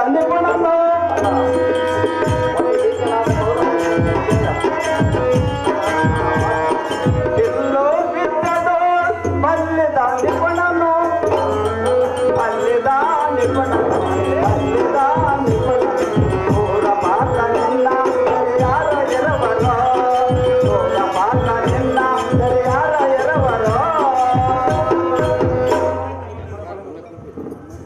ನಿಪುಣನು ಎಲ್ಲೋ ಬಿದ್ದದು ಮಲ್ಲಿದ ನಿಪುಣನು ಮಲ್ಲಿದ ನಿಪುಣನು ಮಲ್ಲಿದ ನಿಪುಣನು ಹೋದ ಮಾತ ನಿನ್ನ ಯಾರ ಎರವರೋ ಹೋದ ಮಾತ ನಿನ್ನ ಯಾರ ಎರವರೋ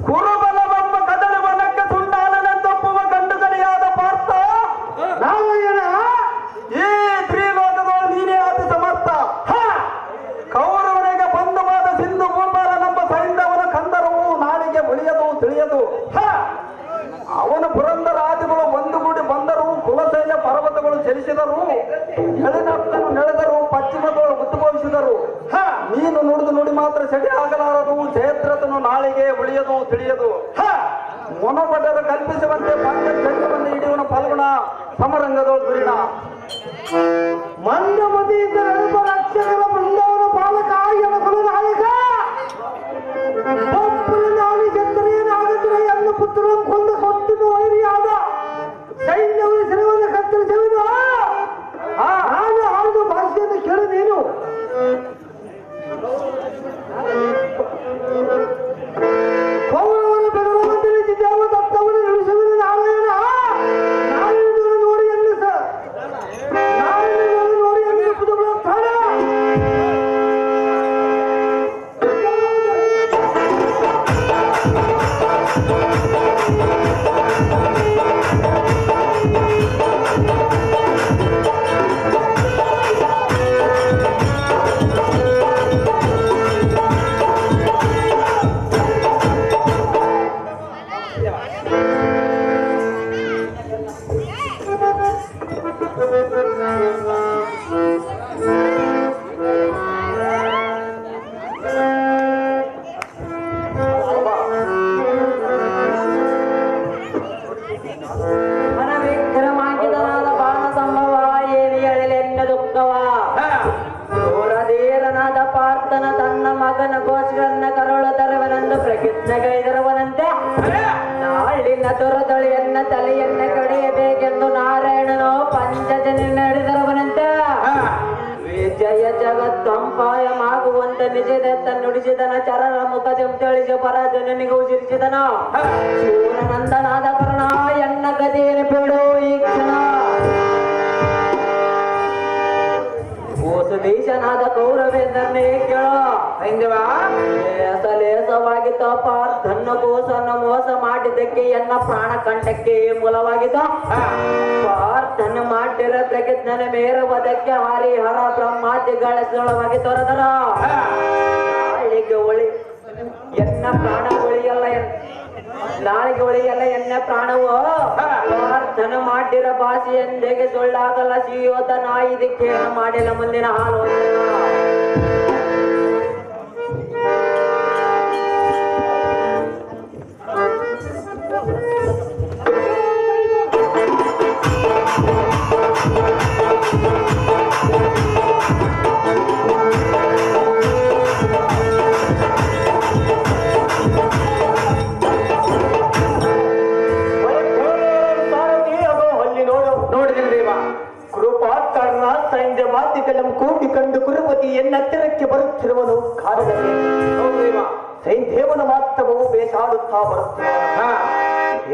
ಕುರುಬಲವೆಂಬ ಕದಳುವನಕ್ಕೆ ಸುಂಡಾಲನೆಂದೊಪ್ಪುವ ಗಂಡು ಗಡಿಯಾದ ಪಾರ್ಥ ನಾರಾಯಣ ಈ ತ್ರಿಲೋಕದೊಳು ನೀನೇ ಅತಿ ಸಮರ್ಥ ಕೌರವನಿಗೆ ಬಂಧುವಾದ ಸಿಂಧು ಭೂಪಾಲ ನಮ್ಮ ಸೈಂಧವನ ಕಂದರವು ನಾಡಿಗೆ ಉಳಿಯದು ತಿಳಿಯದು ಅವನ ಪುರಂದರಾದಿಗಳು ಒಂದುಗೂಡಿ ಬಂದರು ಕುಲಸೈನ್ಯ ಪರ್ವತಗಳು ಚಲಿಸಿದರು ಎಳಿನಪ್ಪನು ನೆಳೆದರು ಪಶ್ಚಿಮದವರು ಉದ್ಭವಿಸಿದರು ನೀನು ನುಡಿದು ನುಡಿ ಮಾತ್ರ ಸೆಡೆ ಆಗಲಾರದು ಜಯದ್ರಥನು ನಾಳಿಗೆ ಉಳಿಯದು ತಿಳಿಯದು ಮೊನಬಡರ ಕಲ್ಪಿಸುವಂತೆ ಪಂಚ ಚಂದ್ರವನ್ನು ಹಿಡಿಯುವನ ಫಲ್ಗುಣ ಸಮರಂಗದೋಳು ದುರಿಣ ಮಂದಮತಿಯಿಂದ ರಕ್ಷಕರ ಬೃಂದವನ ಪಾಲಕ ಎನಕಲು ನಾಯಕ ನಾವಿ ಚಂದ್ರೇನಾಗದ್ರೆ ಎನ್ನ ಪುತ್ರ ಕೊಂದ ಕೊಟ್ಟಿನ ವೈರಿಯಾದ ಸೈನ್ಯವು ಸಿರವನ್ನು ಕತ್ತರಿಸುವುದು ನಾನು ಆಡಿದ ಭಾಷೆಯನ್ನು ಕೇಳು ನೀನು ಕೌರವನ ಬೆದರುವಂತೆ ದೇವ ದತ್ತವನ್ನು ನಡೆಸುವುದು ನಾರಾಯಣ ನಾರಾಯಣನ ನೋಡಿ ಎನ್ನಿಸ ನಾರಾಯಣನ ನೋಡಿ ಎನ್ನಿಸುವುದು ಪ್ರಾಣ ಮನವಿಕ್ರಮಾಂಕಿತನಾದ ಬಾಣ ಸಂಭವ ಏನಿ ಎಳೆಲೆನ್ನ ದುಃಖವ ಘೋರಧೀರನಾದ ಪಾರ್ಥನ ತನ್ನ ಮಗನ ಗೋಸ್ಕರನ್ನ ಕರುಳ ತರುವನೆಂದು ಪ್ರತಿಜ್ಞೆಗೈದಿರುವನಂತೆ ನಾಳಿನ ದೊರದಳಿಯನ್ನ ತಲೆಯನ್ನ ಕಡಿಯಬೇಕೆಂದು ನಾರಾಯಣನು ಪಂಚಜನ ನಡೆದಿರುವನಂತೆ ವಿಜಯ ಜಗತ್ತಂಪಾಯಮಾಗುವಂತೆ ನಿಜದತ್ತ ನುಡಿಸಿದನ ಚರರ ಮುಖ ತಿಳಿಸಿ ಪರಜನಿಗೆ ಉಸಿರಿಸಿದನ ಸೂರ್ಯನಂದನಾದ ಕರ್ಣ ಎನ್ನ ಗದಿಯನ್ನು ಬಿಡು ಈ ಕ್ಷಣ ದೇಶನಾದ ಕೌರವೇಂದ್ರನೇ ಕೇಳೋ ಲೇಸವಾಗಿದ್ದ ಪಾರ್ಥನ ಕೋಸನ್ನ ಮೋಸ ಮಾಡಿದ್ದಕ್ಕೆ ಎನ್ನ ಪ್ರಾಣ ಕಂಠಕ್ಕೆ ಮೂಲವಾಗಿದ್ದ ಪಾರ್ಥನ ಮಾಡಿರ ಪ್ರಜ್ಞನ ಮೇರವದಕ್ಕೆ ಹರಿಹರ ಬ್ರಹ್ಮಾದಿಗಳ ಸ್ಥಳವಾಗಿ ತೊರೆದರ ನಾಳಿಗೆ ಒಳಿ ಎನ್ನ ಪ್ರಾಣ ಉಳಿಯಲ್ಲ ನಾಳಿಗೆ ಉಳಿಯಲ್ಲ ಎನ್ನ ಪ್ರಾಣವು ಪ್ರಾರ್ಥನ ಮಾಡಿರ ಭಾಷೆ ಎಂದೇಗೆ ಸುಳ್ಳಾಗಲ್ಲ ಸಿಯೋದ ನಾ ಇದಕ್ಕೇನು ಮಾಡಿಲ್ಲ ಮುಂದಿನ ಆಲೋಚನ ಸೈನ್ಯ ಮಾತಿಗಳನ್ನು ಕೂಡಿಕೊಂಡು ಕುರುಪತಿ ಎನ್ನತ್ತಿರಕ್ಕೆ ಬರುತ್ತಿರುವನು ಕಾರಣವೇ ಸೈನ್ಯದೇವನ ಮಾತ್ರವು ಬೇಸಾಡುತ್ತಾ ಬರುತ್ತಿರುವ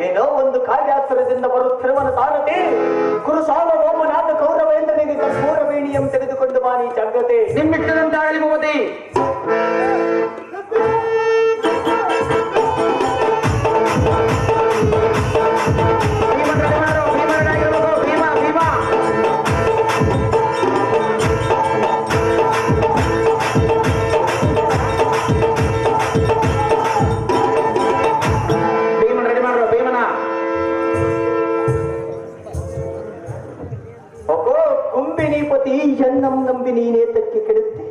ಏನೋ ಒಂದು ಕಾರ್ಯಾಸ್ತ್ರದಿಂದ ಬರುತ್ತಿರುವನು ಸಾರಥಿ ಕುರುಸಾರ್ವಭೌಮನಾದ ಕೌರವೇಂದ್ರನಿಗೆ ಕರ್ಪೂರ ವೀಣಿಯಂ ತೆಗೆದುಕೊಂಡು ಬಾನಿ ಜಾಗ್ರತೆ ನಿಮ್ಮಿಟ್ಟದಂತಾಗಲಿ ಭವತಿ ಕುಂಬಿನಿಪತಿ ಎನ್ನಂ ನಂಬಿ ನೀನೇತಕ್ಕೆ ಕೆಡುತ್ತೆ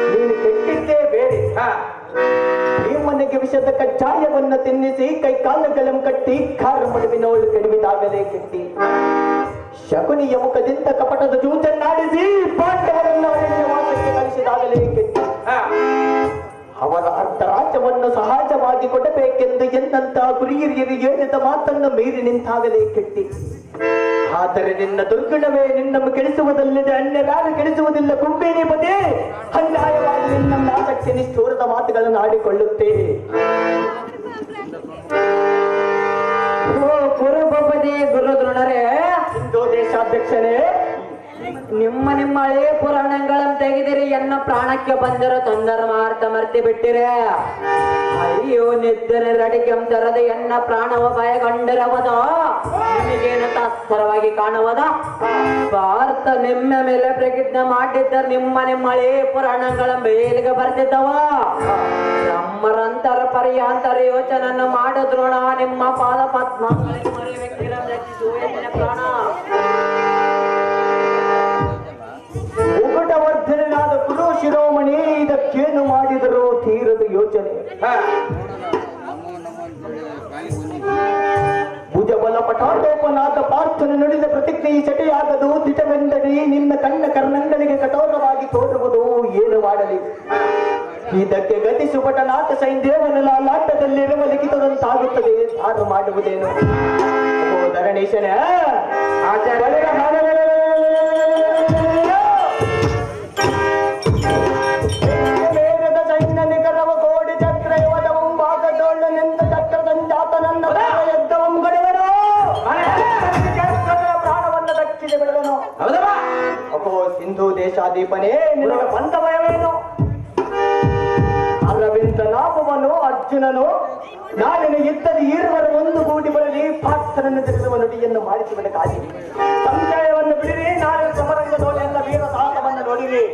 ನೀನು ಕೆಟ್ಟಿದ್ದೇ ಬೇರೆ ಭೀಮನಿಗೆ ವಿಷದ ಕಜ್ಜಾಯವನ್ನ ತಿನ್ನಿಸಿ ಕೈ ಕಾಲುಗಳನ್ನು ಕಟ್ಟಿ ಖಾರ ಮಡುವಿನವಳು ಕೆಡವಿದಾಗಲೇ ಕೆಟ್ಟಿ ಶಕುನಿಯ ಮುಖದಿಂದ ಕಪಟದ ಜೂಜನ್ನಾಡಿಸಿ ಪಾಂಡವರನ್ನ ಅರಣ್ಯವಾಸಕ್ಕೆ ಕಳಿಸಿದಾಗಲೇ ಕೆಟ್ಟಿ ಅವರ ಅರ್ಧ ರಾಜ್ಯವನ್ನು ಸಹಜವಾಗಿ ಕೊಡಬೇಕೆಂದು ಎಂದಂತ ಗುರಿಹಿರಿಯರು ಹೇಳಿದ ಮಾತನ್ನು ಮೀರಿ ನಿಂತಾಗಲೇ ಕೆಟ್ಟಿ. ಆದರೆ ನಿನ್ನ ದುರ್ಗುಣವೇ ನಿನ್ನನ್ನು ಕೆಡಿಸುವುದಲ್ಲದೆ ಅನ್ಯರಾರು ಕೆಡಿಸುವುದಿಲ್ಲ ಕುಂಬೇನಿ ಪದೇ. ಅನ್ಯಾಯವಾಗಿ ನಿನ್ನ ನಾಟಕ್ಕೆ ನಿಷ್ಠೂರದ ಮಾತುಗಳನ್ನು ಆಡಿಕೊಳ್ಳುತ್ತೇ. ಕುರುಬಪದೇ ಗುರು ದ್ರೋಣರೇ, ಹಿಂದೂ ದೇಶಾಧ್ಯಕ್ಷನೇ, ನಿಮ್ಮ ಹಳೆ ಪುರಾಣಗಳನ್ನು ತೆಗೆದಿರಿ, ಎನ್ನ ಪ್ರಾಣಕ್ಕೆ ಬಂದಿರೋ ತೊಂದರ್ಮಾರ್ಥ ಮರ್ತಿ ಬಿಟ್ಟಿರೆ. ಅಯ್ಯೋ ನಿದ್ದರೆ ರಡಿಕೆಂ ತರದೆ ಎನ್ನ ಪ್ರಾಣವ ಭಯಗೊಂಡಿರವದ, ನಿಮಗೇನು ತಾತ್ಪರವಾಗಿ ಕಾಣುವದ? ಭಾರತ ನಿಮ್ಮ ಮೇಲೆ ಪ್ರತಿಜ್ಞೆ ಮಾಡಿದ್ದರೆ ನಿಮ್ಮ ಹಳೆ ಪುರಾಣಗಳ ಮೇಲಿಗೆ ಬರ್ತಿದ್ದವ. ನಮ್ಮರಂತರ ಪರ್ಯಾಂತರ ಯೋಚನೆಯನ್ನು ಮಾಡಿದ್ರೋಣ ನಿಮ್ಮ ಪಾದ ಪದ್ಮ ಪ್ರಾಣ ಉಗುಟವರ್ಧನಾದ ಕುರು ಶಿರೋಮಣಿ ಇದಕ್ಕೇನು ಮಾಡಿದರೂ ತೀರದ ಯೋಚನೆ. ಭುಜಬಲ ಪಟಾಟೋಪನಾದ ಪಾರ್ಥನ ನುಡಿದ ಪ್ರತಿಜ್ಞೆಯು ಚಟಿಯಾಗದು. ದಿಟವೆಂದಡಿ ನಿನ್ನ ಕಣ್ಣ ಕರ್ಣಂಗಳಿಗೆ ಕಠೋರವಾಗಿ ತೋರುವುದು ಏನು ಮಾಡಲಿ? ಇದಕ್ಕೆ ಗತಿಸುಪಟನಾಥ ಸೈಂದೇವನ ಲಾಟದಲ್ಲಿರುವ ಲಿಖಿತದಂತಾಗುತ್ತದೆ. ನಾನು ಮಾಡುವುದೇನು? ಓ ಧರಣೀಶನೇ, ಪ್ರಾಣವನ್ನು ದಕ್ಕಿದೆ ಬಿಡುವನು. ಅಪೋ ಸಿಂಧು ದೇಶಾಧೀಪನೇ, ನಿನಗೆ ಬಂದ ಭಯವೇನು? ಅರವಿಂದ ನಾಮವನು ಅರ್ಜುನನು ನಾಳಿನ ಇದ್ದರೆ ಈರುವರು ಒಂದು ಗೂಡಿ ಬರಲಿ ಪಾತ್ರನನ್ನು ತಿಳಿಸುವ ನುಡಿಯನ್ನು ಮಾಡಿಸಿಬಿಡಕಾಗಿ. ಸಂಶಯವನ್ನು ಬಿಡಿರಿ, ನಾಳೆ ಸಮರಂಗದೋಳಿ ಎಲ್ಲ ವೀರ ಸಾಹಸವನ್ನು ನೋಡಿರಿ.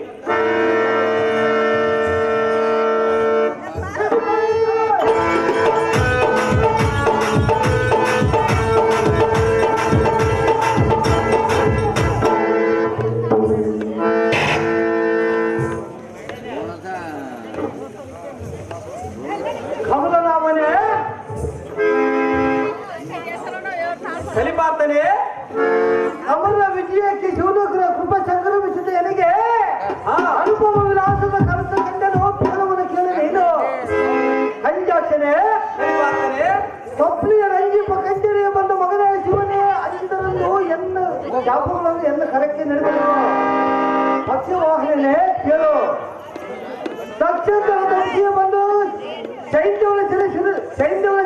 ಕಲಿಪಾರ್ತನೆ ಅವರ ವಿಜಯಕ್ಕೆ ಶಿವನಗರ ಕೃಪಾ ಸಂಕ್ರಮಿಸಿದ ನನಗೆ ಅನುಭವ ವಿಲಾಸದ ಕನಸ ಕಂಡನು. ಫಲವನ್ನು ಕೇಳಲೇನು? ಕಂಜಾಕ್ಷನೆ ಕಲಿಪಾರ್ತನೆ ಸ್ವಪ್ನಿಯ ರಂಜಿಪ ಕಂಜರಿಯ ಬಂದ ಮಗನ ಶಿವನೇ ಅಂದರನ್ನು ಎನ್ನ ಜಾಪಗಳನ್ನು ಎನ್ನ ಕರಕ್ಕೆ ನಡೆದನು. ಪಕ್ಷವಾಹನೆ ಕೇಳು. ತಕ್ಷಣ ಬಂದು ಸೈನ್ಯವನ